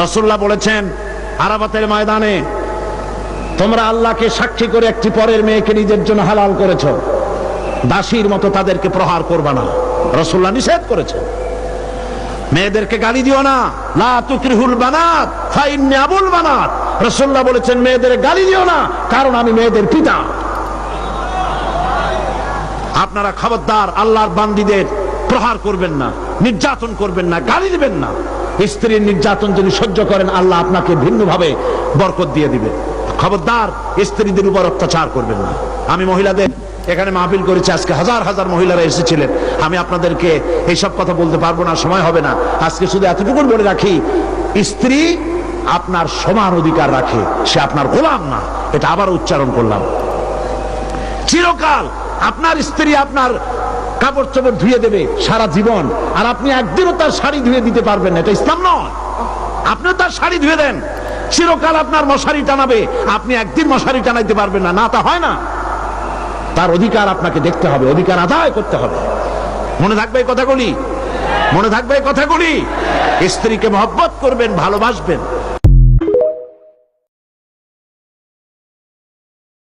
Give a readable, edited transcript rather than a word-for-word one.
রাসূলুল্লাহ বলেছেন আরাফাতের ময়দানে, তোমরা আল্লাহকে সাক্ষী করে একটি পরের মেয়েকে নিজের জন্য হালাল করেছো, দাসীর মতো তাদেরকে প্রহার করবা না। রাসূলুল্লাহ নিষেধ করেছেন। মেয়েদেরকে গালি দিও না, লা তুকরিহুল বানাত ফাইন্নী আবুল বানাত। রাসূলুল্লাহ বলেছেন মেয়েদের গালি দিও না, কারণ আমি মেয়েদের পিতা। আপনারা খবরদার আল্লাহর বান্দীদের প্রহার করবেন না, নির্যাতন করবেন না, গালি দিবেন না। স্ত্রীর নির্যাতন যদি সহ্য করেন, আল্লাহ আপনাকে ভিন্নভাবে বরকত দিয়ে দিবেন। খবরদার স্ত্রীদের উপর অত্যাচার করবেন না। আমি মহিলাদের এখানে মাহফিল করেছি, আজকে হাজার হাজার মহিলারা এসেছিলেন। আমি আপনাদেরকে এইসব কথা বলতে পারবো না, সময় হবে না। আজকে শুধু এতটুকু বলে রাখি, স্ত্রী আপনার সমান অধিকার রাখে, সে আপনার গোলাম না। এটা আবার উচ্চারণ করলাম। চিরকাল আপনার স্ত্রী আপনার কাপড় চোপড় ধুয়ে দেবে সারা জীবন, আর আপনি একদিনও তার শাড়ি ধুয়ে দিতে পারবেন না, এটা ইসলাম নয়। আপনিও তার শাড়ি ধুয়ে দেন, চিরকাল আপনার মশারি টানাবে, আপনি একদিন মশারি টানাইতে পারবেন না, না তা হয় না। তার অধিকার আপনাকে দেখতে হবে, অধিকার আদায় করতে হবে। মনে থাকবে এই কথাগুলি, মনে থাকবে এই কথাগুলি। স্ত্রীকে মহব্বত করবেন, ভালোবাসবেন।